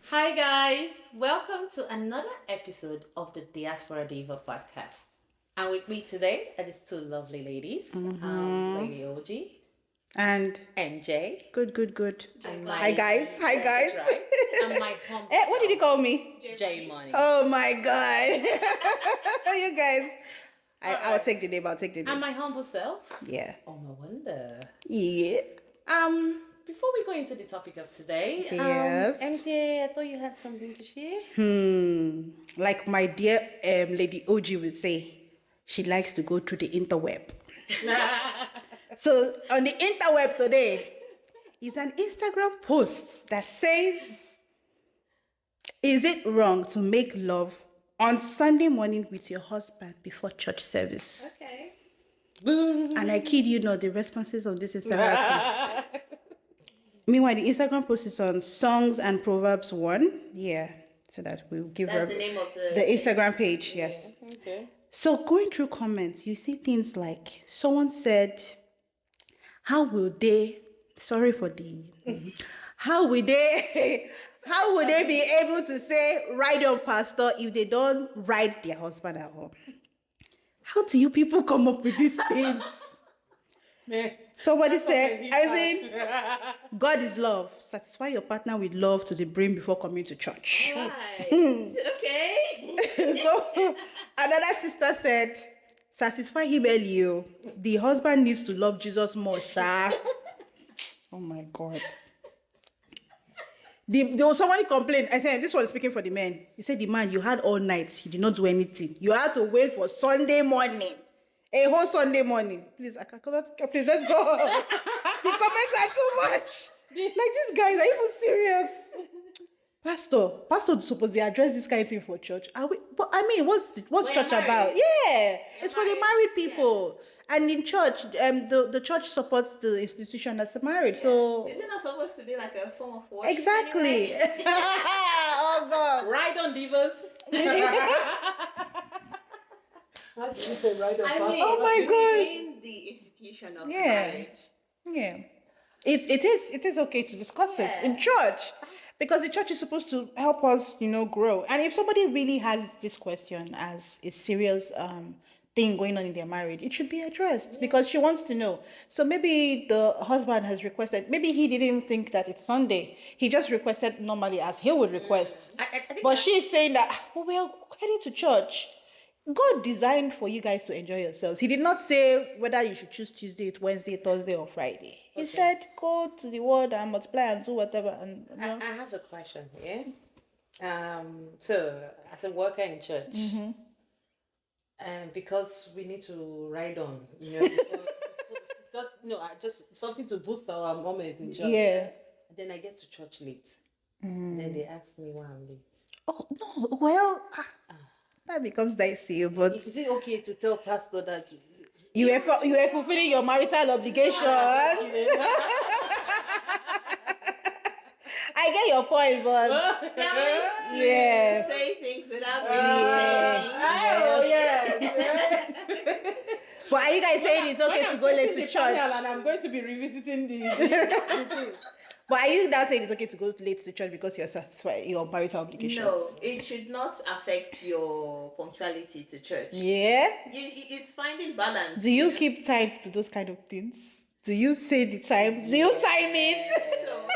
Hi guys, welcome to another episode of the Diaspora Diva podcast. And with me today are these two lovely ladies, Lady OG And MJ, good. and Hi guys. Hi guys. that's right, and my humble What did you call me? J Money. Oh my god. You guys. I'll right. take the name. And my humble self. Yeah. Oh no wonder. Yeah. Before we go into the topic of today, Yes. MJ, I thought you had something to share. Like my dear Lady OG would say, she likes to go through the interweb. So on the interweb today is an Instagram post that says, is it wrong to make love on Sunday morning with your husband before church service? Okay. Boom. And I kid you not, the responses on this Instagram post. Meanwhile, the Instagram post is on Songs and Proverbs 1. Yeah. So that we'll give her That's the name of the Instagram page. Yes. Okay. So going through comments, you see things like someone said, how will they, sorry for the, how will they, how would they be able to say, ride on pastor if they don't ride their husband at home? How do you people come up with these things? Somebody said, I think God is love. Satisfy your partner with love to the brim before coming to church. Right. Okay. So another sister said, satisfy him early. The husband needs to love Jesus more, sir. Oh my God. There was somebody complained. I said, this one is speaking for the men. He said, the man, you had all night. He did not do anything. You had to wait for Sunday morning. A whole Sunday morning. Please, please, let's go. The comments are too much. Like, these guys are even serious. Pastor supposed to address this kind of thing for church. Are we? But I mean, what's church about? Yeah, it's for the married people. Yeah. And in church, the church supports the institution as a marriage. Yeah. So is it not supposed to be like a form of worship? Exactly. Anyway? Oh God! Ride on divas. How do you say ride on? Oh my God! In the institution of marriage. Yeah. It is okay to discuss it in church. Because the church is supposed to help us, grow. And if somebody really has this question as a serious thing going on in their marriage, it should be addressed because she wants to know. So maybe the husband has requested, maybe he didn't think that it's Sunday. He just requested normally as he would request. I but she's saying that, we're heading to church. God designed for you guys to enjoy yourselves. He did not say whether you should choose Tuesday, Wednesday, Thursday, or Friday. He said, go to the word and multiply and do whatever. And I have a question here. So, as a worker in church, and because we need to ride on, just something to boost our moment in church. Yeah. Then I get to church late. Then they ask me why I'm late. Oh no! Well, that becomes dicey. But is it okay to tell pastor that you were fulfilling your marital obligations? I get your point, but yeah, say things without really saying things. Oh yes. But are you guys saying it's okay to go late to church? And I'm going to be revisiting the But are you now saying it's okay to go late to church because you're satisfied your marital obligations? No, it should not affect your punctuality to church. Yeah? It's finding balance. Do you keep time to those kind of things? Do you say the time? Do you time it? So,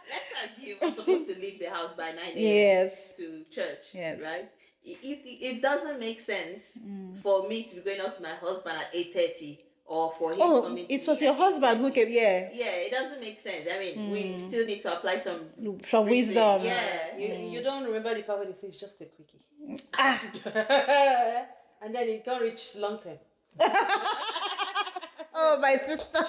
let's assume I'm supposed to leave the house by 9 a.m. Yes. to church. Yes. Right? It doesn't make sense for me to be going out to my husband at 8:30. Or for him to come in. It was your husband who came, Yeah, it doesn't make sense. I mean, we still need to apply some wisdom. Yeah, you don't remember the part where they say it's just a quickie. And then it can't reach long term. Oh, my sister.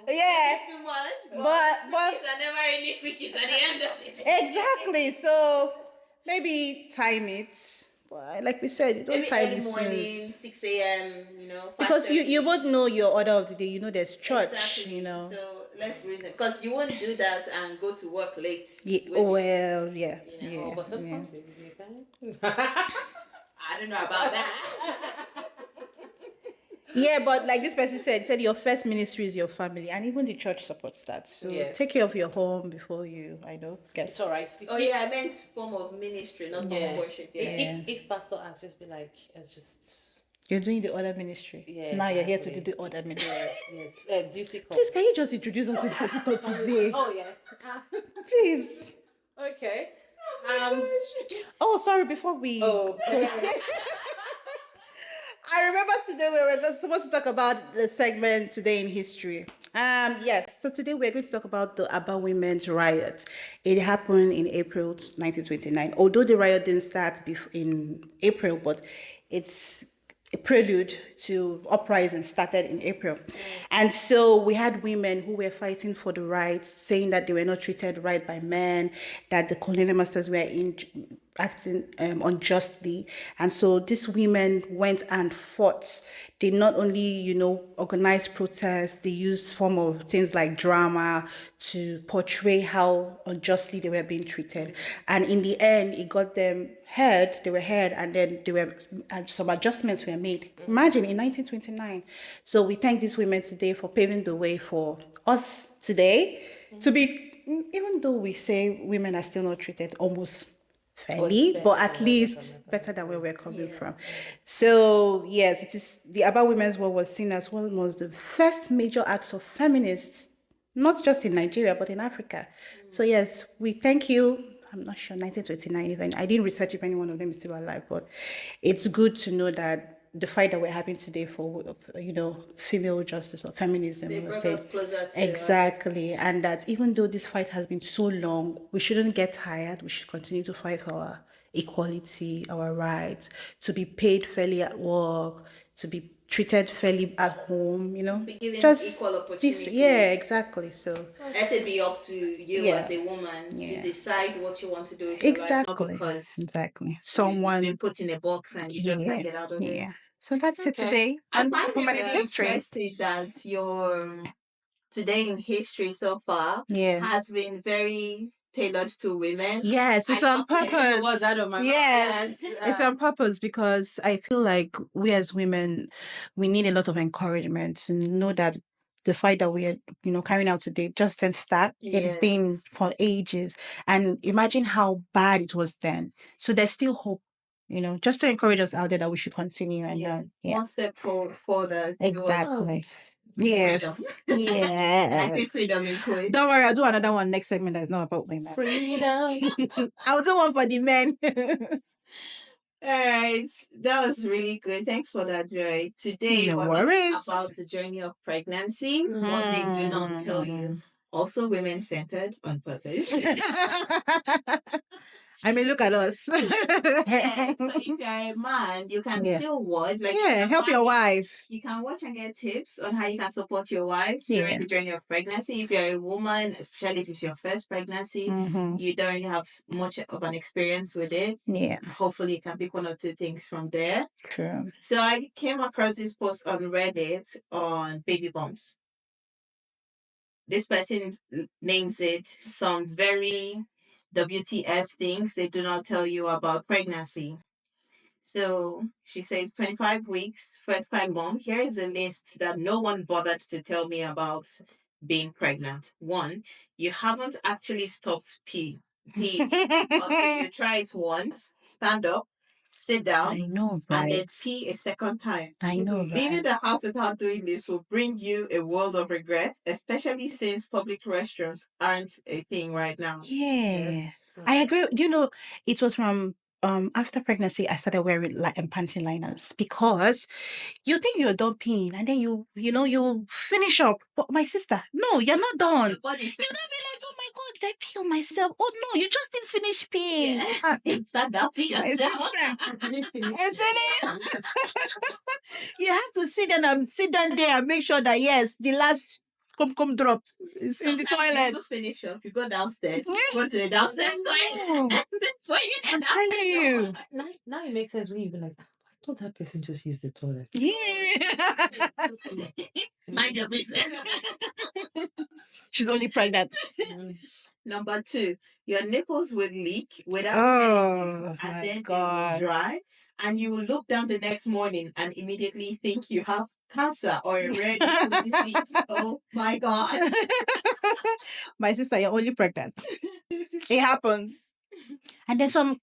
Yeah. Too much, but quickies are never really quickies at the end of the day. Exactly. So maybe time it. Well, like we said, you don't maybe time early these morning, things. 6 a.m., Because you both know your order of the day. There's church, Exactly. So let's reason. Because you won't do that and go to work late. Yeah. Yeah. But sometimes you can. I don't know about that. Yeah, but like this person said, your first ministry is your family, and even the church supports that. So take care of Yes. your home before you, I know, It's guess. all right. Oh yeah, I meant form of ministry, not form of Yes. worship. If, Yeah. Yeah. if pastor asks, just be like, it's just You're doing the other ministry. yeah, Now you're here to do exactly. the other ministry. Yes, yes. Duty call. Please, can you just introduce us to the people today? Oh yeah. Please. Okay. Oh, sorry, before we Oh, proceed. I remember today we were supposed to talk about the segment today in history. Yes, so today we're going to talk about the Aba Women's Riot. It happened in April 1929. Although the riot didn't start in April, but it's a prelude to uprising started in April. And so we had women who were fighting for the rights, saying that they were not treated right by men, that the colonial masters were acting unjustly. And so these women went and fought. They not only, organized protests, they used form of things like drama to portray how unjustly they were being treated. And in the end, it got them heard, they were heard, and then some adjustments were made. Imagine in 1929. So we thank these women today for paving the way for us today to be, even though we say women are still not treated almost fairly, but at least better than where we're coming from. So yes, it is the Aba Women's War was seen as one of the first major acts of feminists, not just in Nigeria but in Africa. So yes, we thank you. I'm not sure 1929 even. I didn't research if any one of them is still alive, but it's good to know that the fight that we're having today for female justice or feminism, They we brought say us closer to exactly, and that even though this fight has been so long, we shouldn't get tired. We should continue to fight for our equality, our rights, to be paid fairly at work, to be treated fairly at home. be given equal Just this, yeah, opportunities. exactly. So Let it be up to you yeah, as a woman to yeah, decide what you want to do with your life, not exactly, because exactly. you've been Someone, put in a box and you just can't yeah, get out of it. yeah. So that's it Okay. today I on find it Women in really History. interesting that your today in history so far Yeah. has been very tailored to women. Yes, it's on It was purpose. out of my mouth. Yes, Yes. it's on purpose because I feel like we as women, we need a lot of encouragement to know that the fight that we are, carrying out today just didn't start. It's been Yes. for ages. And imagine how bad it was then. So there's still hope, just to encourage us out there that we should continue and Yeah. yeah. One step further towards Exactly. freedom. Yes. And I say Yes. freedom in quotes. Don't worry, I'll do another one next segment that's not about women. Freedom. I'll do one for the men. All right, that was really good. Thanks for that, Joy. Today No we're talking worries. about the journey of pregnancy, what they do not tell you. Also, women centered on purpose. I mean, look at us. Yeah, so if you're a man, you can Yeah. still watch. Like, Yeah, help your wife. you can watch and get tips on how you can support your wife Yeah. during the journey of pregnancy. If you're a woman, especially if it's your first pregnancy, you don't really have much of an experience with it. Yeah, Hopefully, you can pick one or two things from there. true. So I came across this post on Reddit on baby bumps. This person names it some very WTF things they do not tell you about pregnancy. So she says 25 weeks, first time mom. Here is a list that no one bothered to tell me about being pregnant. One, you haven't actually stopped peeing until you try it once, stand up, sit down, I know, and then right? pee a second time. I know, Leaving right? the house without doing this will bring you a world of regret, especially since public restrooms aren't a thing right now. Yeah, Yes. I agree. Do you know, it was from after pregnancy, I started wearing like panty liners because you think you're done peeing and then you finish up. But my sister, no, you're not done. Your body You're says, gonna be like, oh my god, did I pee on myself? Oh no, you just didn't finish peeing. Ah, yeah, start doubting my yourself. sister. And then you have to sit down there and make sure that yes, the last come drop is in the Sometimes you toilet. even finish up. You go downstairs, go to the downstairs toilet, No, and then put it I'm in the telling you. Now it makes sense when you be like, I thought that person just used the toilet. Yeah. Mind your business. She's only pregnant. Number two, your nipples will leak without telling you, Oh and my then they will god. dry, and you will look down the next morning and immediately think you have cancer or a rare nipple disease. Oh my God. My sister, you're only pregnant. It happens. And then some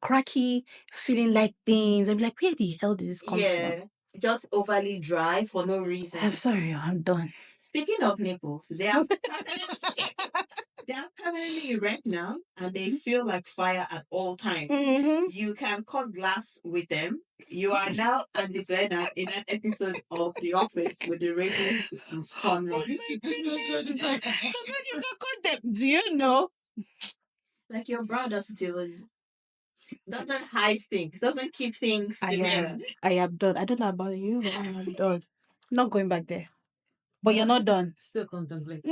cracky feeling like things. I'm like, where the hell did this come from? Just overly dry for no reason. I'm sorry, I'm done. Speaking of nipples, they are permanently erect now and they feel like fire at all times. You can cut glass with them. You are now Andy Bernard in an episode of The Office with the ratings fun run. That's what you can cut them. Do you know? Like your bra doesn't hide things, doesn't keep things I demure. am done. I don't know about you, but I am done. Not going back there. But you're not done. Still contemplate.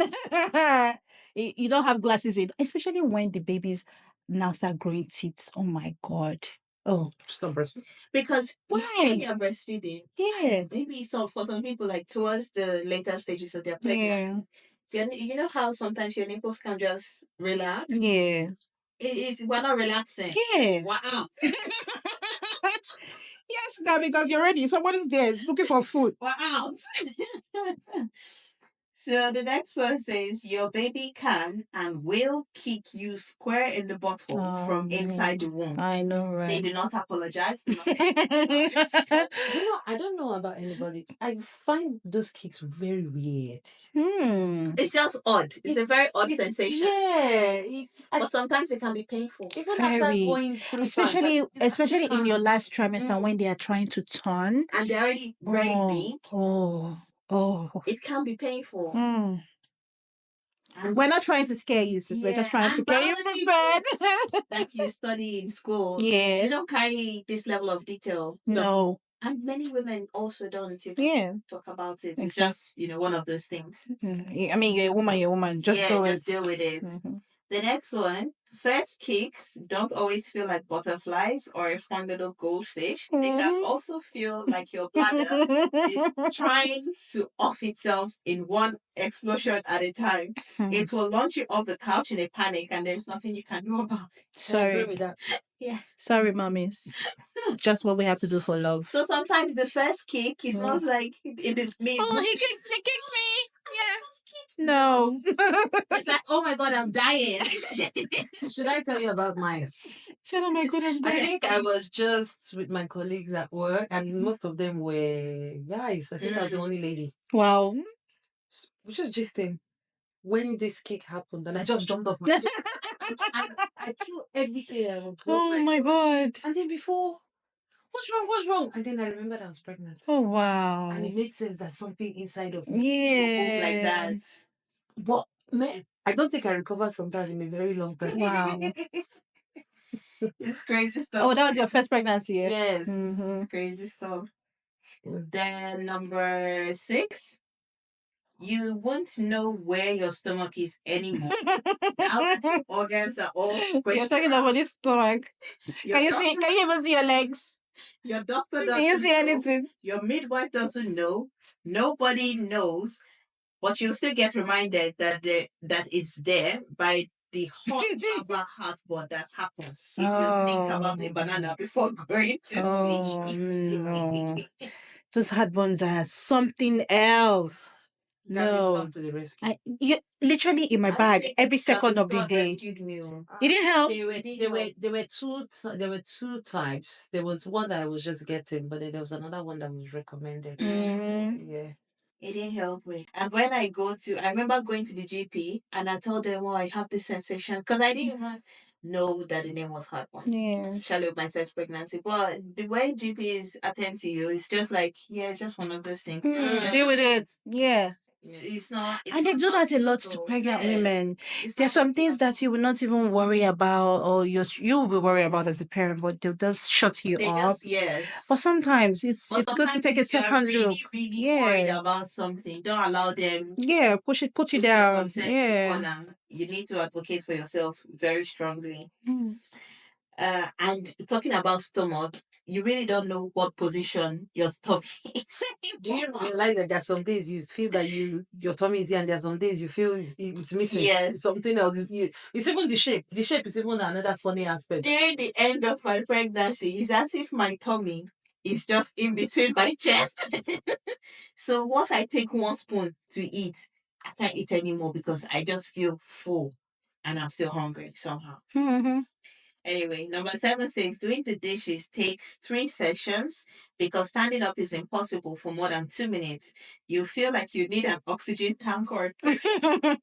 You don't have glasses in, especially when the babies now start growing teeth. Oh my God. Oh, Stop breastfeeding. Because why? when you're breastfeeding, Yeah. maybe for some people, like towards the later stages of their pregnancy, you know how sometimes your nipples can just relax? Yeah. We're not relaxing. Yeah. We're out. Yes, now because you're ready. Somebody's there looking for food. We're out. So the next one says your baby can and will kick you square in the butthole from inside the womb. I know, They right? do not apologize. Do not apologize. I don't know about anybody. I find those kicks very weird. It's just odd. It's a very odd sensation. Yeah, But sometimes it can be painful. even after Very. going through Especially in your last trimester when they are trying to turn. And they're already very big. Oh. It can be painful. And we're not trying to scare you, sis. We're just trying to get you prepared. That you study in school. Yeah. You don't carry this level of detail. No. And many women also don't talk about it. It's just, one of those things. I mean, you're a woman. Just deal with it. The next one, first kicks don't always feel like butterflies or a fun little goldfish. They can also feel like your bladder is trying to off itself in one explosion at a time. It will launch you off the couch in a panic and there's nothing you can do about it. Sorry. I agree with that. Yeah. Sorry, mummies. Just what we have to do for love. So sometimes the first kick is not like in the mid. Oh, he kicked me. Yeah. No. It's like, oh my God, I'm dying. Should I tell you about mine? Oh my God, I'm dying. I think I was just with my colleagues at work, and most of them were guys. I think I was the only lady. Wow. Which was just when this kick happened, and I just jumped off my chair. I threw everything I was. Oh my God. And then before, what's wrong? And then I remembered I was pregnant. Oh wow. And it made sense that something inside of me Yeah. like that. But man, I don't think I recovered from that in a very long time. Wow. It's crazy stuff. Oh, that was your first pregnancy, yeah? Yes. It's crazy stuff. Then number 6, you won't know where your stomach is anymore. Now that your organs are all squished. You're talking about this stomach. Can you even see your legs? Your doctor doesn't Can you see know. anything? Your midwife doesn't know. Nobody knows. But you'll still get reminded that it's there by the hot heartburn that happens if you think about a banana before going to sleep. No. Those heartburns are something else. No. To the rescue. Literally in my bag every second of the day. Rescued me. It didn't help. There were two types. There was one that I was just getting, but then there was another one that was recommended. Yeah. It didn't help me. And when I remember going to the GP and I told them, I have this sensation because I didn't even know that the name was heartburn. Yeah. Especially with my first pregnancy. But the way GPs attend to you, it's just like, it's just one of those things. Deal with it. Yeah. It's not. And they do that a lot to pregnant women. There's some things that you will not even worry about, or you will worry about as a parent, but they'll just shut you up. Yes. But sometimes it's good to take a second look. Really worried about something. Don't allow them. Yeah, put you down. Yeah. You need to advocate for yourself very strongly. And talking about stomach, you really don't know what position your stomach is. Do you realize that there's some days you feel that your tummy is here, and there's some days you feel it's missing? Yes. Something else. It's even the shape. The shape is even another funny aspect. During the end of my pregnancy, it's as if my tummy is just in between my chest. So once I take one spoon to eat, I can't eat anymore because I just feel full and I'm still hungry somehow. Mm-hmm. Anyway, number 7 says doing the dishes takes 3 sessions because standing up is impossible for more than 2 minutes. You feel like you need an oxygen tank or a person.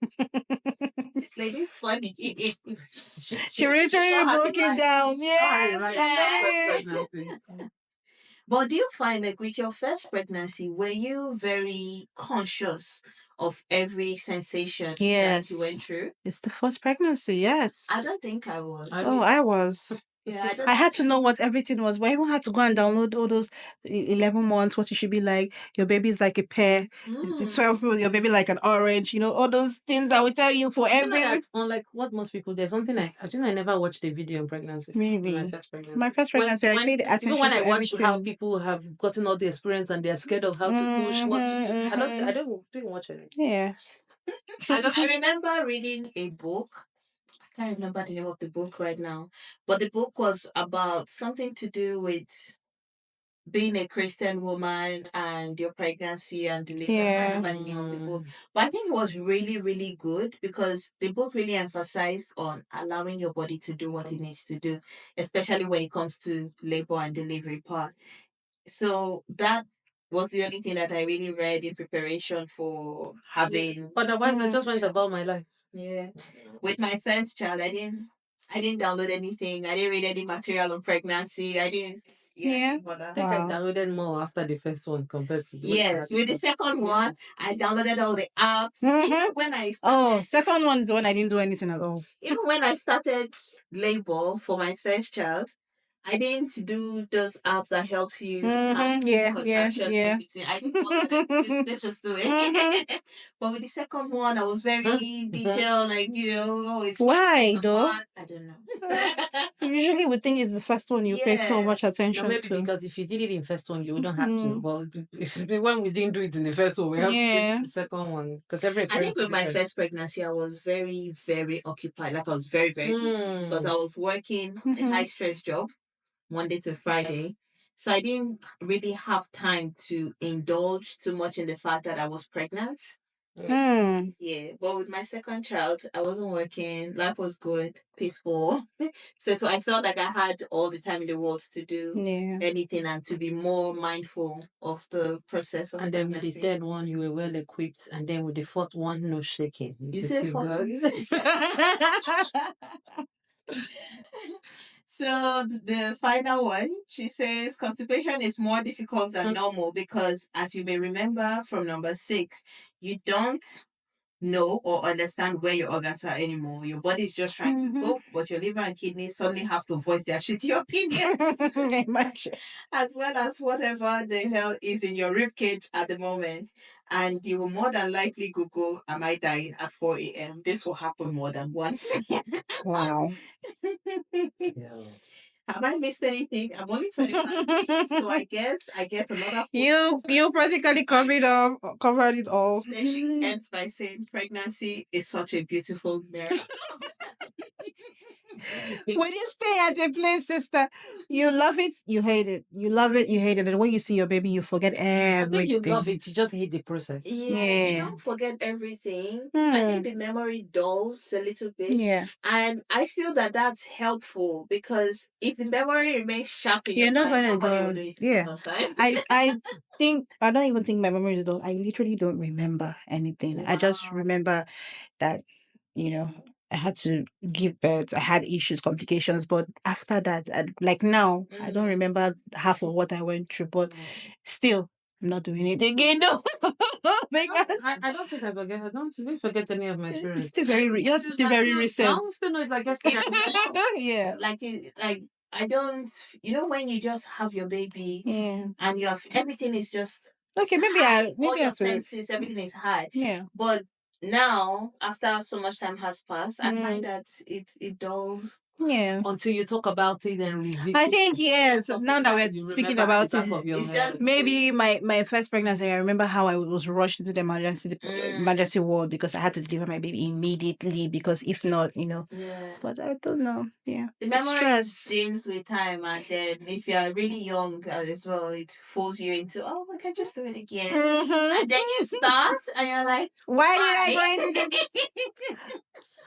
This lady's funny. She literally broke it down. Yes. But do you find like with your first pregnancy, were you very conscious of every sensation that you went Yes. through? It's the first pregnancy. Yes. I don't think I was. Oh, I was. Yeah, I don't. I had to know what everything was. But I even had to go and download all those 11 months, what you should be like. Your baby's like a pear. It's 12 months, your baby like an orange. You know, all those things that will tell you for every. Unlike what most people, there's something I think I never watched a video on pregnancy. Really? My first pregnancy. My first pregnancy, I paid attention Even when I to watch how everything. people have gotten all the experience and they're scared of how to push, what to do. I don't even watch it. Yeah. I remember reading a book. I can't remember the name of the book right now, but the book was about something to do with being a Christian woman and your pregnancy and delivery. I can't remember the name of the book. But I think it was really, really good because the book really emphasized on allowing your body to do what it needs to do, especially when it comes to labor and delivery part. So that was the only thing that I really read in preparation for having. Otherwise, I just went about my life. Yeah. With my first child, I didn't download anything. I didn't read any material on pregnancy. I didn't. Yeah. I think I downloaded more after the first one compared to Yes, with the second one, I downloaded all the apps. Even when I Oh, second one is the one I didn't do anything at all. even when I started labor for my first child, I didn't do those apps that help you count contractions in between. I didn't bother them. Let's just do it. But with the second one, I was very detailed, like oh, it's Why though? I don't know. Usually we think it's the first one you pay so much attention maybe to. because if you did it in first one, you wouldn't have to. Well, when we didn't do it in the first one, we have to do the second one because every I think experience is with my different. first pregnancy, I was very, very occupied. Like I was very, very busy because I was working a high stress job Monday to Friday. So I didn't really have time to indulge too much in the fact that I was pregnant. Yeah, but with my second child, I wasn't working. Life was good, peaceful. So I felt like I had all the time in the world to do anything and to be more mindful of the process of And then with the pregnancy. third one, you were well equipped, and then with the fourth one, no shaking. You said feel fourth good. So the final one, she says constipation is more difficult than normal because, as you may remember from number 6, you don't know or understand where your organs are anymore. Your body is just trying to cope, but your liver and kidneys suddenly have to voice their shitty opinions. As well as whatever the hell is in your rib cage at the moment. And you will more than likely Google, am I dying at 4 a.m.? This will happen more than once. Wow. Have I missed anything? I'm only 25 weeks, so I guess I get another. You practically covered it all. Then she ends by saying, "Pregnancy is such a beautiful mirror." When you stay at a place, sister, you love it, you hate it. You love it, you hate it. And when you see your baby, you forget everything. I think you love it. You just hate the process. Yeah, you don't forget everything. I think the memory dulls a little bit. Yeah. And I feel that that's helpful because if the memory remains sharp in You're your not mind, going to nobody will go. do it Yeah. sometime. I don't even think my memory is dull. I literally don't remember anything. I just remember that, I had to give birth. I had issues, complications, but after that, like now, I don't remember half of what I went through. But still, I'm not doing it again. No, because I don't think I forget. I don't forget any of my experience. it's still yours is still very recent. I still know it like yesterday. Yeah. Like I don't. When you just have your baby Yeah. and you have everything is just Okay, maybe high, all maybe I your should. senses, everything is high. Yeah. But now, after so much time has passed, I find that it dulls Yeah. until you talk about it and revisit. I think yes. something Now that that we're you speaking remember at about the back it, of your It's head. just maybe my first pregnancy, I remember how I was rushed into the emergency ward because I had to deliver my baby immediately because if not, yeah. But I don't know. Yeah, The it's memory stress. dims with time, and then if you are really young as well, it fools you into, oh, I can just do it again. Mhm. And then you start, and you're like, Why did I why? go into this? And I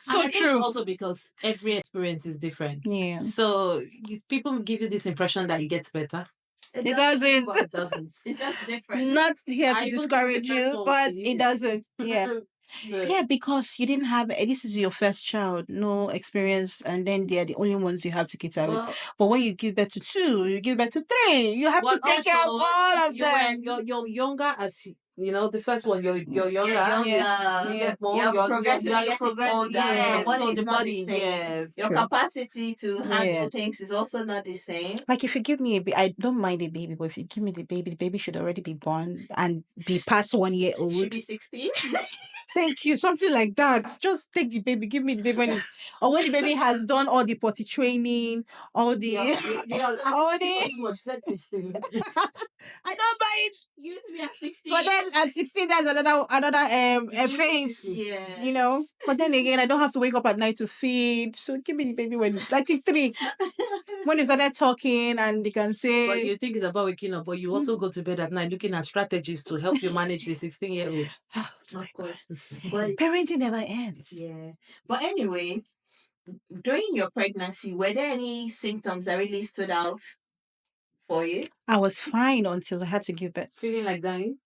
So think it's true. also because every experience is different. Yeah. So people give you this impression that it gets better, It doesn't. but it doesn't. It's just different. Not here I to even think discourage the first you, one but was it doesn't. Yeah. The- Yeah, because you didn't have this is your first child, no experience, and then they're the only ones you have to cater with. Well, But when you give birth to two, you give birth to three, you have to but take care of also all of you were them. you're younger as the first one you're younger. You're younger. Yeah. You Yeah. get more. You're You're progressively getting progress. older. Yeah. Your body So is the not the body. same. Yes. Your True. capacity to handle Yeah. things is also not the same. Like if you give me I don't mind a baby, but if you give me the baby should already be born and be past 1 year old. Should be 16. Thank you. Something like that. Just take the baby, give me the baby or when the baby has done all the potty training, all the all the said 16. I don't buy it. You to be at 16. But then at 16 that's another phase. Yeah. But then again, I don't have to wake up at night to feed. So give me the baby when I think 3. When you started talking and they can say But you think it's about waking up, but you also go to bed at night looking at strategies to help you manage the 16-year-old. Of course. But parenting never ends. yeah. But anyway, during your pregnancy, were there any symptoms that really stood out for you? I was fine until I had to give birth. Feeling like dying?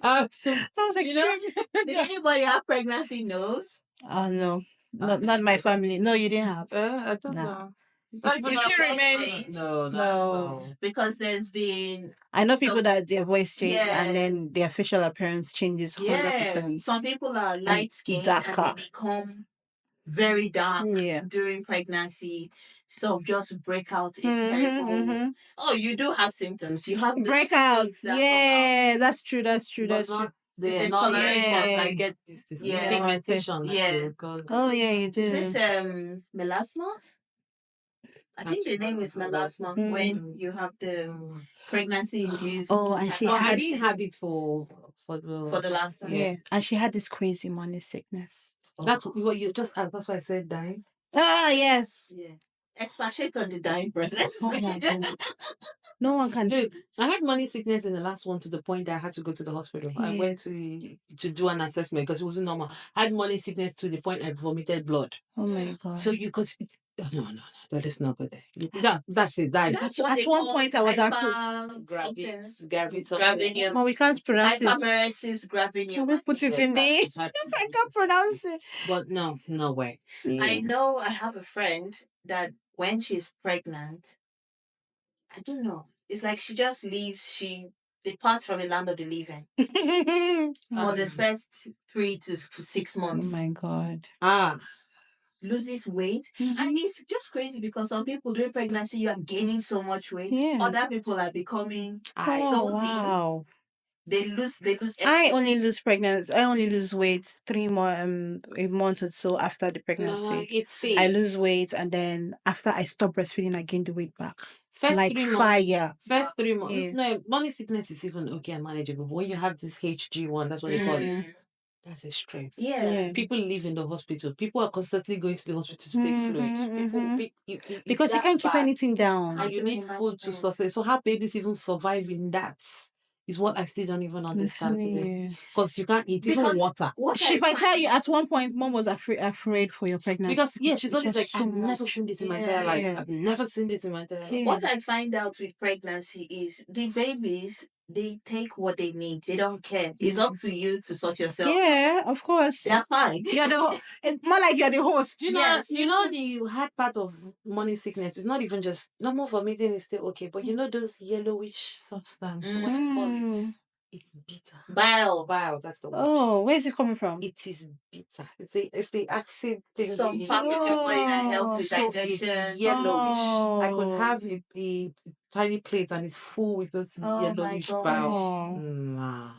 That was You know, extreme. did anybody have pregnancy nose? Oh no, not my family. No, you didn't have. I don't No. know. Not even You your still voice remain. change? No. No. Because there's been I know some people that their voice changes Yeah. and then their facial appearance changes 100%. Yes, some people are light skinned and they darker. become very dark Yeah. during pregnancy. Some just break out in Mhm, terrible. mhm. Oh, you do have symptoms. You have the Breakouts. stains that come out. Yeah, that's true. That's true. But That's true. not The the not discoloration. yeah. I get this Yeah. pigmentation. like Yeah. they call it. Oh yeah, you do. Is it melasma? I think the name is melasma when you have the pregnancy induced. Oh, and she Well, I had didn't have it for for the last time. yeah, and she had this crazy morning sickness. That's what you just asked. That's why I said dying. Ah yes. Yeah. Expatiate on the dying process. Oh my god. No one can. Dude, I had morning sickness in the last one to the point that I had to go to the hospital. I Yeah. went to do an assessment because it wasn't normal. I had morning sickness to the point I vomited blood. Oh my god. So you could no, that is not good. That's it. That's what At they one call point I was gravinium. Well, we can't pronounce it. Hypermeresis gravinium. Can we put it in the? I can't pronounce it. But no way. I know I have a friend that when she's pregnant, I don't know. It's like she just leaves. She departs from the land of the living for the first 3 to 6 Oh months. my god. Loses weight, and it's just crazy because some people during pregnancy you are gaining so much weight. Yeah. Other people are becoming Oh so thin. wow. They lose. I only lose pregnancy. I only lose weight 3 more a month or so after the No, pregnancy. it's I lose weight and then after I stop breastfeeding, I gain the weight back. first like 3 months. fire. First 3 months. Yeah. No, morning sickness is even okay and manageable. But when you have this HG1, that's what they call it. That's a strain. Yeah. People live in the hospital. People are constantly going to the hospital to take fluid. Because you can't keep anything down. And you need food to sustain. So how babies even survive in that is what I still don't even understand today. Because you can't eat even water. If I tell you, at one point, mom was afraid for your pregnancy. Because she's It always was like, too I've never much. seen this in my entire life. Yeah. I've never seen this in my entire life. Yeah. What I find out with pregnancy is the babies, they take what they need. They don't care. It's up to you to sort yourself. Yeah, of course. They're fine. It's more like you're the host. You know the hard part of morning sickness is not even just normal vomiting is still okay, but you know those yellowish substance. What I call it? It's bitter. Bile. That's the word. Oh, where is it coming from? It is bitter. It's the acid thing. Some part of your body that helps with digestion. It's yellowish. I could Oh. have a tiny plate and it's full with those Oh my yellowish gosh. bile. Oh. Nah.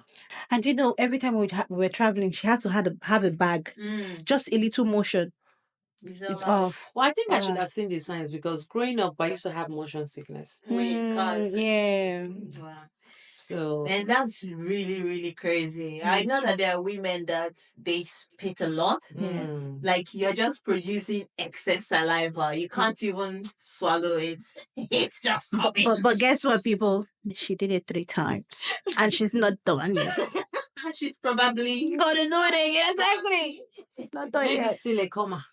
And you know, every time we were traveling, she had to have a bag. Just a little motion, it's off. Well, I think I should have seen the signs because growing up, I used to have motion sickness. Yeah. Wow. So, And that's really, really crazy. I know that there are women that they spit a lot. Like you're just producing excess saliva. You can't even swallow it. It's just coming. But guess what, people? She did it 3 times, and she's not done yet. She's probably Gonna do it again, exactly. She's not done maybe yet. still a coma.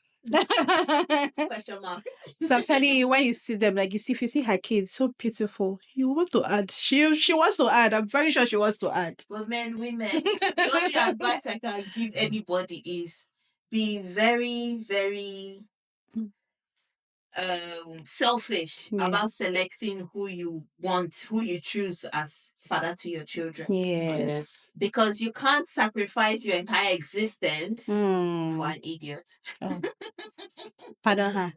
question mark. So I'm telling you, when you see them, like if you see her kids, so beautiful, you want to add. She wants to add. I'm very sure she wants to add. But men, women, the only advice I can give anybody is be very, very selfish about selecting who you want, who you choose as father to your children. Yes. Because you can't sacrifice your entire existence for an idiot. Oh. Pardon her.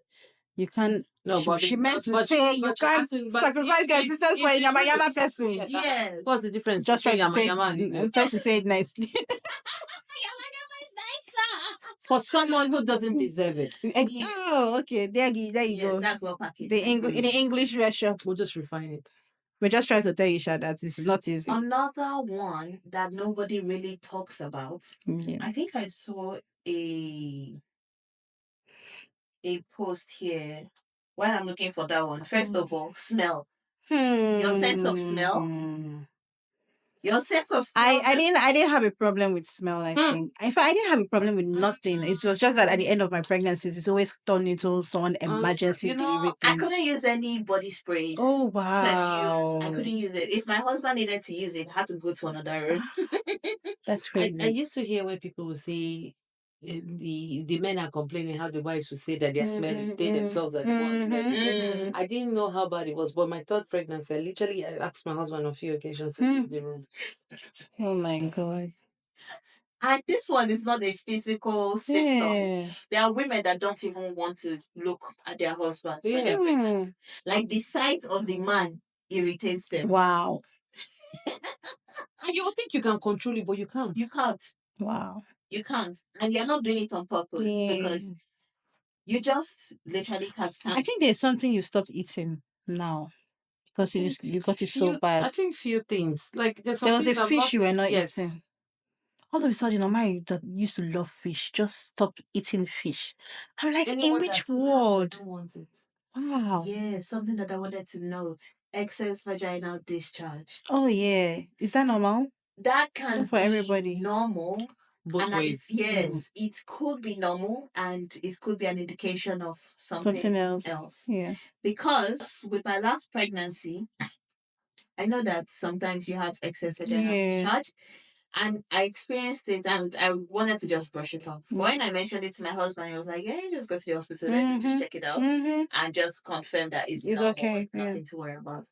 You can't. No, but she meant to but- say you but can't asking- but sacrifice your existence for a yama yama person. Yes. What's the difference Just trying between to say. yama yama and I'm idiot? trying to say it nicely. For someone who doesn't deserve it? Oh, okay. There you Yes, go. that's what package. In the English version. We'll just refine it. We're just trying to tell you, Sha, that it's not easy. Another one that nobody really talks about. Yeah. I think I saw a post here. While I'm looking for that one, first of all, smell. Your sense of smell. Your sense of smell. I didn't have a problem with smell, I think. In fact, I didn't have a problem with nothing. It was just that at the end of my pregnancies, it's always turned into some emergency delivery I thing. couldn't use any body sprays. Oh, wow. Perfumes. I couldn't use it. If my husband needed to use it, I had to go to another room. That's crazy. I used to hear when people would say the men are complaining how the wives would say that they're smelling, they themselves are the ones smelling. I didn't know how bad it was, but my third pregnancy, I asked my husband on a few occasions to leave the room. Oh my God. And this one is not a physical symptom. Yeah. There are women that don't even want to look at their husbands when Yeah. they're pregnant. Like the sight of the man irritates them. Wow. And you would think you can control it, but you can't. You can't. Wow. You can't. And you're not doing it on purpose because you just literally can't stand. I think there's something you stopped eating now because you got it so bad. I think few things. Like there was a things I've fish you were not yes. eating. All of a sudden, Omar that used to love fish just stopped eating fish. I'm like, in which world? I don't want it. Wow. Yeah, something that I wanted to note. Excess vaginal discharge. Oh yeah. Is that normal? That can For be everybody. normal. Both ways. Yes, it could be normal and it could be an indication of something else. Yeah. Because with my last pregnancy, I know that sometimes you have excess vaginal discharge. And I experienced it and I wanted to just brush it off. When I mentioned it to my husband, he was like, yeah, just go to the hospital and just check it out and just confirm that it's normal, okay. nothing to worry about.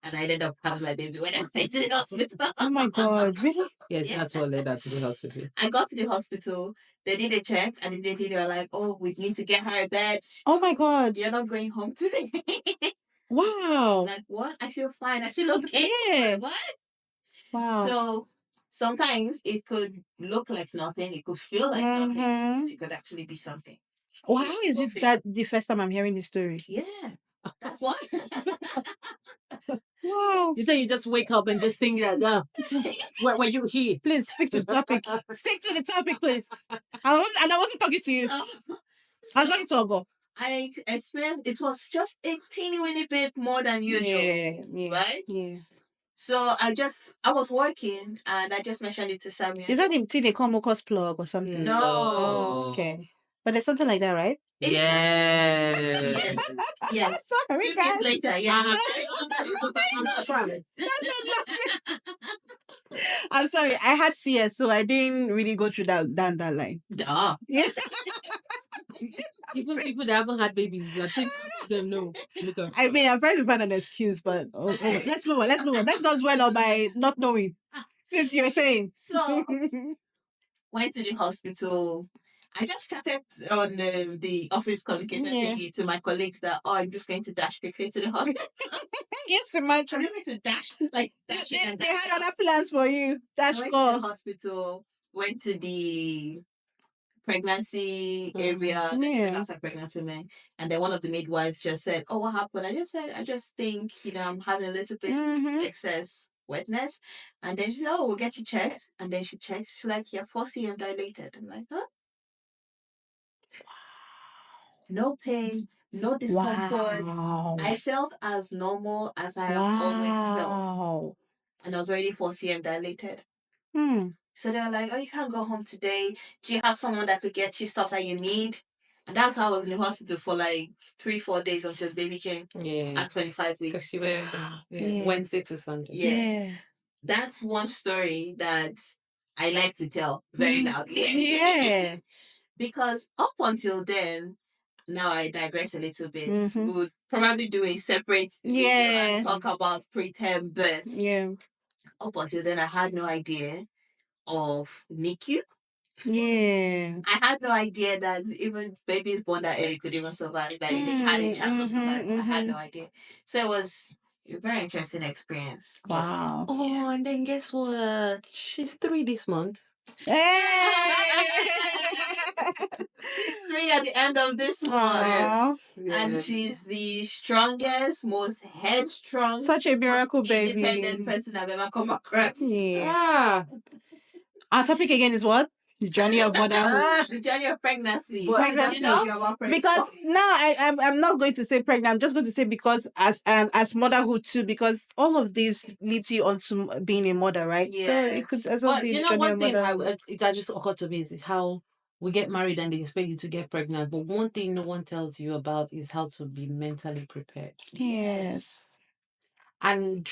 And I ended up having my baby when I went to the hospital. Oh my God, really? Yes, that's what led her to the hospital. I got to the hospital, they did a check, and immediately they were like, oh, we need to get her a bed. Oh my God. You're not going home today. Wow. Like, what? I feel fine. I feel okay. Yeah. What? Wow. So sometimes it could look like nothing, it could feel like nothing, it could actually be something. Wow, how is it that the first time I'm hearing this story? Yeah, that's what. Wow. You think you just wake up and just think that, when you hear. Please stick to the topic. Stick to the topic, please. I wasn't talking to you. I was talking to Ogo. I experienced it was just a teeny weeny bit more than usual. Right? Yeah. So I was working and I just mentioned it to Samuel. Is that the thing they call mucus plug or something? No. Oh, okay. But there's something like that, right? Yes. Yes. Sorry, 2 days later, yes. I'm sorry. I had CS, so I didn't really go through down that line. Duh. Yes. Even people that haven't had babies, I think them know. I mean, I'm trying to find an excuse, but let's move on. Let's not dwell on my not knowing. Since you were saying. So went to the hospital. I just started on the office communicator thingy to my colleagues that, I'm just going to dash quickly to the hospital. Yes, imagine. I'm just going to dash, like, dash in and They dash had out. other plans for you. I Dash went to the call. hospital, went to the pregnancy area, then Yeah. after pregnant women. And then one of the midwives just said, "Oh, what happened?" I just said, "I just think, I'm having a little bit excess wetness." And then she said, "Oh, we'll get you checked." And then she checked. She's like, "Yeah, 4 cm dilated." I'm like, "Huh?" No pain, no discomfort. Wow. I felt as normal as I have always felt. Wow. And I was already 4 cm dilated. Hmm. So they're like, "Oh, you can't go home today. Do you have someone that could get you stuff that you need?" And that's how I was in the hospital for like 3-4 days until the baby came Yeah. at 25 weeks. Because you were Yeah. Wednesday to Sunday. Yeah. That's one story that I like to tell very loudly. Yeah. Because up until then, now I digress a little bit. Mhm. We would probably do a separate video Yeah. and talk about preterm birth. Yeah. Up until then, I had no idea of NICU. Yeah. I had no idea that even babies born that early could even survive, that they had a chance of survival. I had no idea. So it was a very interesting experience. But, Wow. Oh, and then guess what? She's 3 this month. she's 3 at the end of this month. Aw. And she's the strongest, most headstrong, Such a miracle most baby. independent person I've ever come across. Yeah. Ah, Our topic again is what? The journey of motherhood. The journey of pregnancy. Pregnancy. Because now I'm not going to say pregnant. I'm just going to say because as motherhood too, because all of this leads you on to being a mother, right? So it could as well but be you the know, journey one of thing motherhood. that just occurred to me is how we get married and they expect you to get pregnant. But one thing no one tells you about is how to be mentally prepared. Yes. And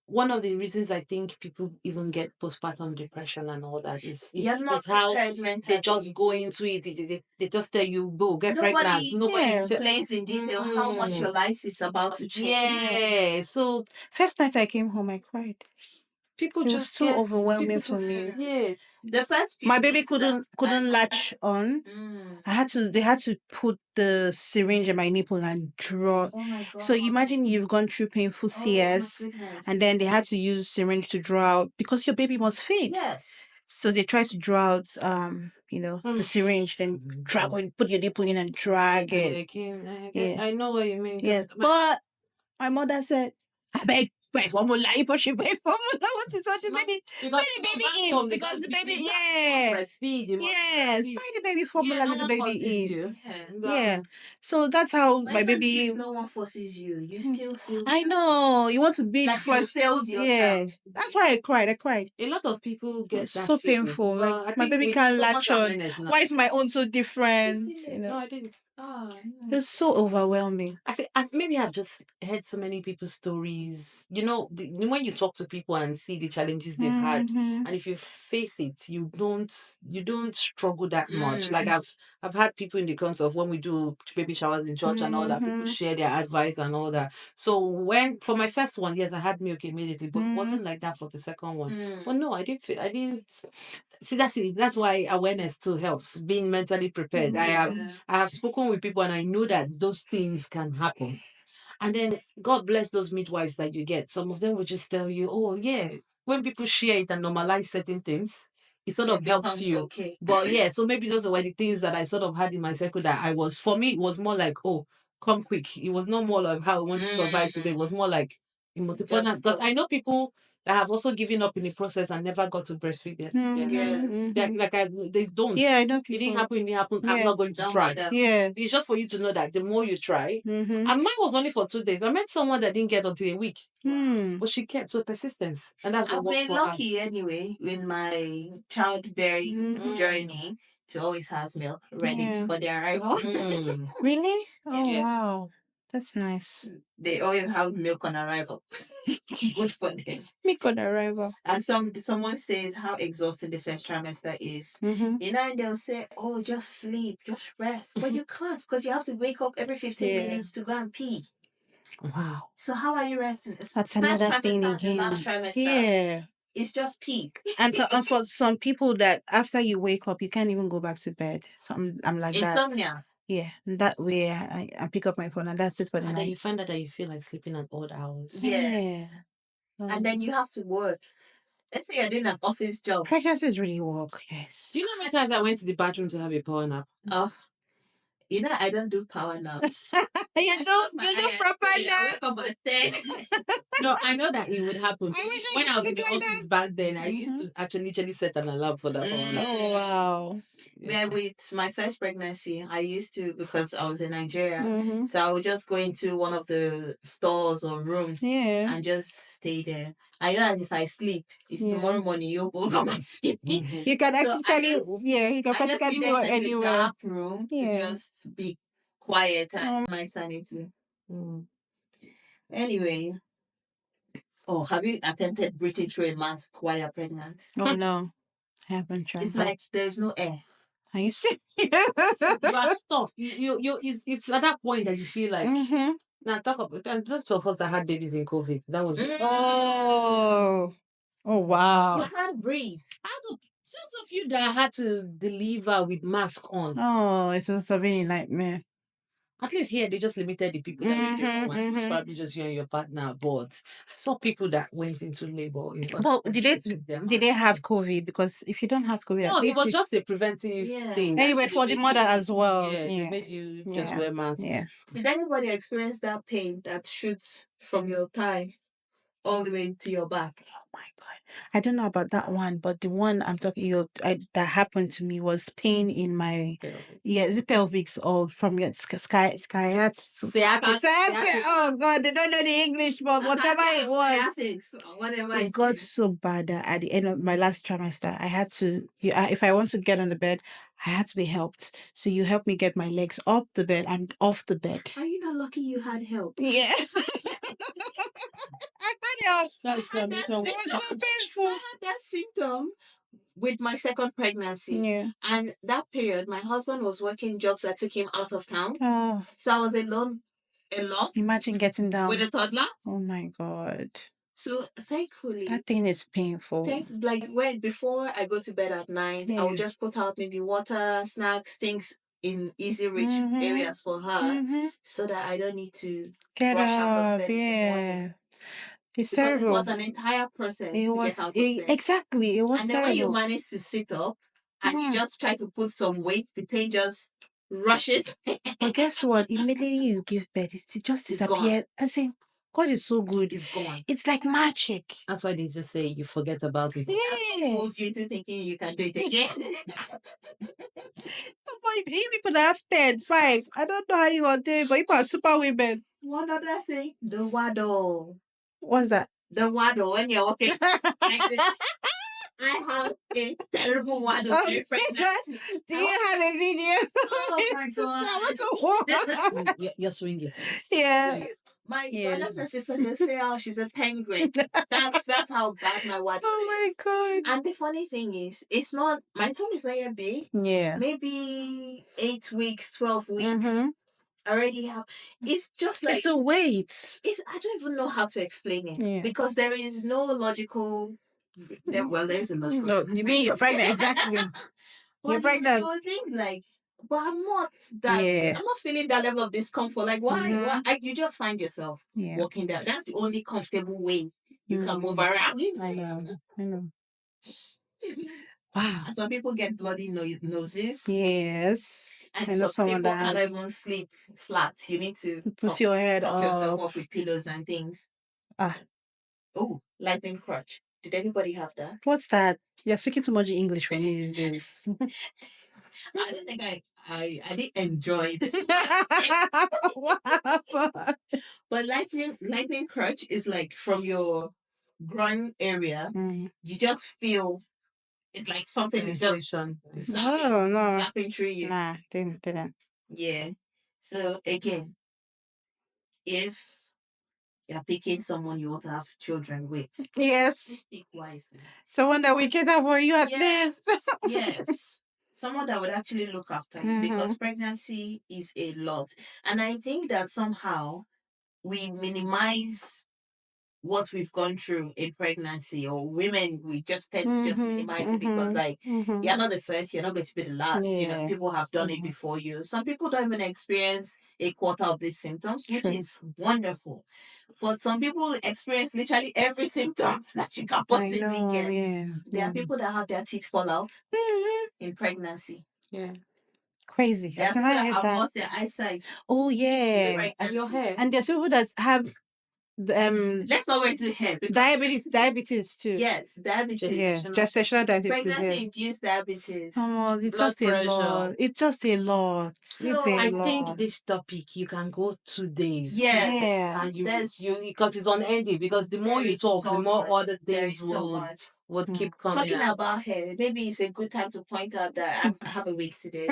one of the reasons I think people even get postpartum depression and all that is it's how they just go into it. They just tell you, go get pregnant. Nobody explains in detail how much your life is about to change. Yeah. So First night I came home, I cried. people It was just too get overwhelming people for just me. yeah. The first few My baby weeks, couldn't latch on. They had to put the syringe in my nipple and draw. Oh my god. So imagine you've gone through painful CS and then they had to use syringe to draw out because your baby must feed. Yes. So they try to draw out the syringe, then drag it, put your nipple in and drag it. I know what you mean. Yes. But my mother said, I beg formula, but she beg formula. What is what the baby? Because The baby eats because the baby breastfeed. Yes, buy the baby formula no that the one baby forces you. eats. Yeah. So that's how my baby. If no one forces you, you still feel. I know you want to be like first. you failed your child. That's why I cried. A lot of people get It's that so feeling. painful. Well, Like I my think baby with can't so latch much on. awareness now. Why is my own so different? No, I didn't. It's so overwhelming. I say maybe I've just heard so many people's stories. You know, when you talk to people and see the challenges they've had, and if you face it, you don't struggle that much. Like I've had people in the course of when we do baby showers in church and all that, people share their advice and all that. So when for my first one, yes, I had milk immediately, but it wasn't like that for the second one. But no, I didn't. See, that's it. That's why awareness too helps. Being mentally prepared. I have spoken with people and I know that those things can happen. And then God bless those midwives that you get. Some of them will just tell you, oh yeah, when people share it and normalize certain things, it sort of helps you. Okay. But yeah, so maybe those were the things that I sort of had in my circle that for me, it was more like, oh, come quick. It was not more like how I want to survive today. It was more like important. But I know people that have also given up in the process and never got to breastfeed their Yes. they don't. Yeah, I know It people. didn't happen, it didn't happen. I'm not going to try. Yeah. It's just for you to know that the more you try, and mine was only for 2 days. I met someone that didn't get until a week, but she kept so persistence, and that's what I've worked been for her. lucky anyway in my childbearing journey to always have milk ready before their arrival. Really? Oh Yeah. wow, that's nice. They always have milk on arrival. Good for them. Milk on arrival. And someone says how exhausting the first trimester is. And they'll say, "Oh, just sleep, just rest," but you can't because you have to wake up every 15 minutes to go and pee. Wow. So how are you resting? That's another thing again. Last trimester. Yeah. it's just peak. And for some people that after you wake up, you can't even go back to bed. So I'm like that. Insomnia. Yeah, that way I pick up my phone and that's it for the And night. then you find out that you feel like sleeping at odd hours. Yes. And then you have to work. Let's say you're doing an office job. Pregnancy is really work, yes. Do you know how many times I went to the bathroom to have a power nap? Oh, you know, I don't do power naps. You do proper I naps. wake up at 10. No, I know that it would happen. I wish I When could I was in sleep the like office that. back then, I used to actually literally set an alarm for that power nap. Oh wow. Where with my first pregnancy, I used to, because I was in Nigeria, Mm-hmm. so I would just go into one of the stores or rooms Yeah. and just stay there. I know that if I sleep, it's Yeah. tomorrow morning you'll go come and see me. You can So you can I just practically needed go like a anywhere. dark room to Yeah. just be quiet and my sanity. Anyway, oh, have you attempted breathing through a mask while you're pregnant? Oh no, I haven't tried. It's like there's no air. Are you serious? You are stuck. It's at that point that you feel like. Mm-hmm. Now talk about those of us that had babies in COVID. That was Oh. Oh wow. You can't breathe. Those of you that had to deliver with mask on. Oh, it was a really nightmare. At least here they just limited the people that were there. It's probably just you and your partner. But I saw people that went into labor. Well, did they have COVID? Because if you don't have COVID, No, at it least was just a preventive thing. anyway for the mother as well. Yeah, they Yeah. made you just Yeah. wear masks. Yeah. Did anybody experience that pain that shoots from your thigh all the way to your back? Oh my god. I don't know about that one, but the one I'm talking that happened to me was pain in my is it pelvics or from your sciatic. Oh god, they don't know the English, but whatever it was. Sciatics, or whatever It got so bad that at the end of my last trimester, I had to, if I want to get on the bed, I had to be helped. So you helped me get my legs up the bed and off the bed. Are you not lucky you had help? Yeah. I can't help. That's It was so painful. I had that symptom with my second pregnancy. Yeah. And that period, my husband was working jobs that took him out of town. Oh. So I was alone a lot. Imagine getting down with a toddler. Oh my god. So thankfully, that thing is painful. Before I go to bed at night, I will just put out maybe water, snacks, things in easy reach areas for her, so that I don't need to rush out of bed in the morning. It's because terrible. It was an entire process to get out of bed. Exactly. It was and terrible. then when you manage to sit up and you just try to put some weight, the pain just rushes. But guess what? Immediately you give birth, it just disappears. I say, God is so good. It's gone. It's like magic. That's why they just say you forget about it. That's what fools you into thinking you can do it again. You people that have 10, 5, I don't know how you are doing, but you are super women. One other thing, the waddle. What's that? The waddle when you're walking like this. I have a terrible waddle during pregnancy. Do you have a video? Oh my god! You're swinging. Yeah. My brothers and sisters they say, "Oh, she's a penguin." That's how bad my waddle is. Oh my god! And the funny thing is, it's not my tummy is not yet big. Yeah. Maybe 8 weeks, 12 weeks. I already have. It's just like it's a weight. I don't even know how to explain it because there is no logical. There is a logical. No, you mean you're pregnant? Exactly. You're pregnant. You would think like, but I'm not that. I'm not feeling that level of discomfort. Like why? Why? You just find yourself walking down. That's the only comfortable way you can move around. I know. Wow. And some people get bloody noses. Yes. And some people can't even sleep flat. You need to put your head prop yourself up up with pillows and things. Ah. Oh, lightning crutch. Did anybody have that? What's that? You're speaking too much English for me these days. I don't think I didn't enjoy this. What happened? But lightning crutch is like from your groin area. You just feel it's like something is just zapping through you. Nah, didn't. Yeah. So again, if you're picking someone you want to have children with, yes, pick wisely. Someone that we cater for you at least. Yes. Someone that would actually look after you because pregnancy is a lot. And I think that somehow we minimize what we've gone through in pregnancy, or women, we just tend to just minimize it because, like, you're not the first, you're not going to be the last. You know, Yeah. people have done it before you. Some people don't even experience a quarter of these symptoms, which is wonderful. But some people experience literally every symptom that you can possibly get. Yeah. There are people that have their teeth fall out in pregnancy. Yeah. Crazy. There are I've people never that heard have that. lost their eyesight Oh in yeah. And your pregnancy. hair. And there's people that have Let's not go into hair because diabetes too. yes, diabetes. Yeah, gestational diabetes. Yeah. Pregnancy-induced diabetes. Oh, it's Blood just a lot. pressure. It's just a lot. It's So, a I lot. think this topic you can go 2 days. Yes. Yeah. And you There's because it's unending. Because the more there you is talk, so the more much. other There things is so much. would keep coming Talking out. about hair, maybe it's a good time to point out that I have a wig today.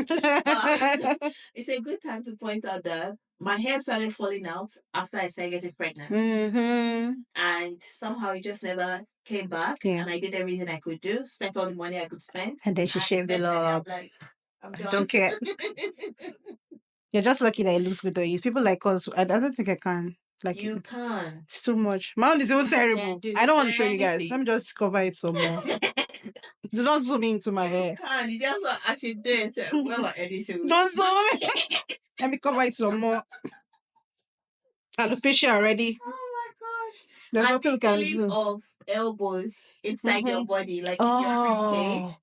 It's a good time to point out that my hair started falling out after I started getting pregnant. And somehow it just never came back. Yeah. And I did everything I could do, spent all the money I could spend. And then she shaved it eventually up. I'm like, I'm I done. don't care. You're just lucky that it looks good on you. People like us, I don't think I can. Like, You can. it's too much. My own is even terrible. do I don't want to show you guys. anything. Let me just cover it some more. Do not zoom into my hair. Can you just what I should do it? When we're editing. Don't zoom. Let me cover it some more. Alopecia already. Oh my gosh. There's And nothing the we can feeling do. of elbows inside your body, like if you're Oh, caged.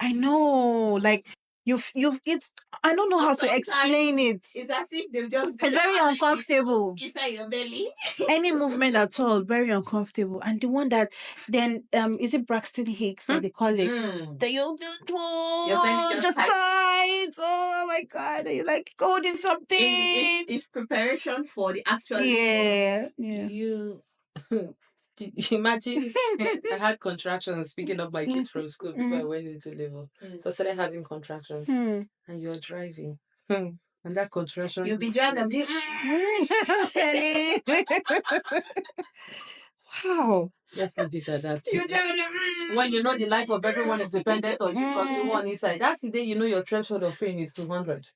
I know. Like it's. I don't know Or how to sometimes explain it. It's as if they've just It's very uncomfortable. inside your belly. Any movement at all, very uncomfortable. And the one that then is it Braxton Hicks that they call it? That you Your belly just tight. tight. Oh my god. Are you like holding something? It's preparation for the actual Yeah. You imagine I had contractions picking up my kids from school before I went into labor. So I started having contractions. And you're driving. And that contraction. You'll be driving and be Wow. Just leave it at that. you're driving. When you know the life of everyone is dependent on you because the one inside. That's the day you know your threshold of pain is 200.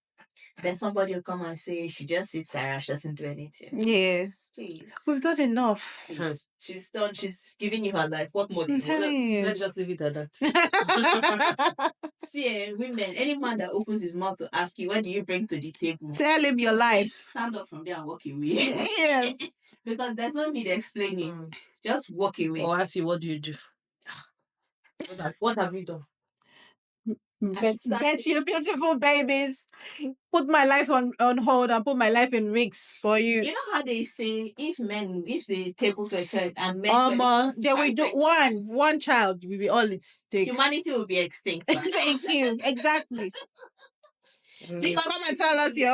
Then somebody will come and say, she just sits Sarah, she doesn't do anything. Yeah. Please. We've done enough. Please. She's done, she's giving you her life. What more do I'm you want? telling you. Let's just leave it at that. See, women, any man that opens his mouth to ask you, what do you bring to the table? Tell him your life. Stand up from there and walk away. Yes. Because there's no need explaining. Just walk away. Or ask you, what do you do? What have you done? Get you beautiful babies. Put my life on hold and put my life in risks for you. You know how they say if the tables were turned and men Almost. Then we do one child will be all it takes. humanity will be extinct. Thank you. Exactly. Because Come and tell us your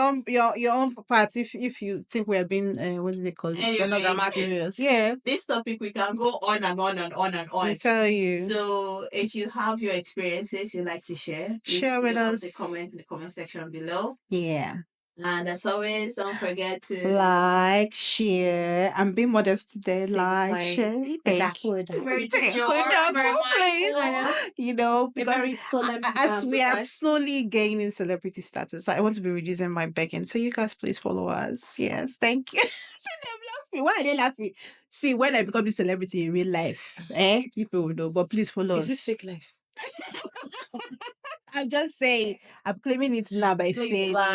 own parts if you think we're being what do they call it? We're not Anyways, serious. Yeah. this topic we can go on and on and on and on. I tell you. So if you have your experiences you'd like to share, please Share with leave us. a comment in the comment section below. Yeah. And as always, don't forget to Like, share, and be modest today. Like, share, thank you. very Thank you're you, very please. mindful. You know, because very solemn as we are goodbye. slowly gaining celebrity status, I want to be reducing my begging. So you guys, please follow us. Yes, thank you. I'm laughing. Why are they laughing? See, when I become a celebrity in real life, people will know. But please follow us. Is this fake life? I'm just saying. I'm claiming it now by faith. But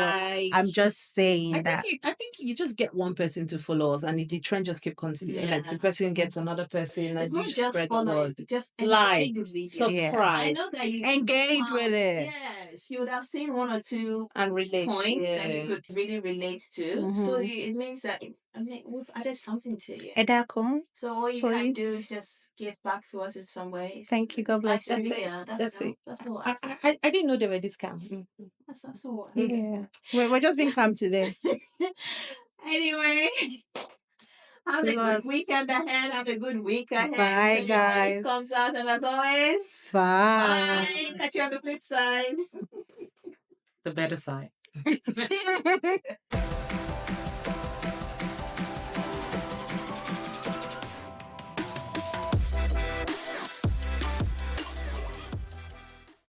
I'm just saying that. I think you just get one person to follow us, and the trend just keep continuing. Like the person gets another person, It's and you not just just spread the follow word. it, just Like, enjoy the video. subscribe. I know that you Engage with it. Yes, you would have seen one or two And relate. points that Yeah. you could really relate to. So it means that we've added something to you. Edakon. So all you can do Please. is just give back to us in some ways. Thank you. God bless That's you. it. Yeah, That's it. That's all. I didn't know they were this calm. That's all. Yeah. We're just being calm today. Anyway, have a Follow good us. weekend ahead. Have a good week ahead. Bye, When your guys. voice comes out, and as always, Bye. bye. Catch you on the flip side. The better side.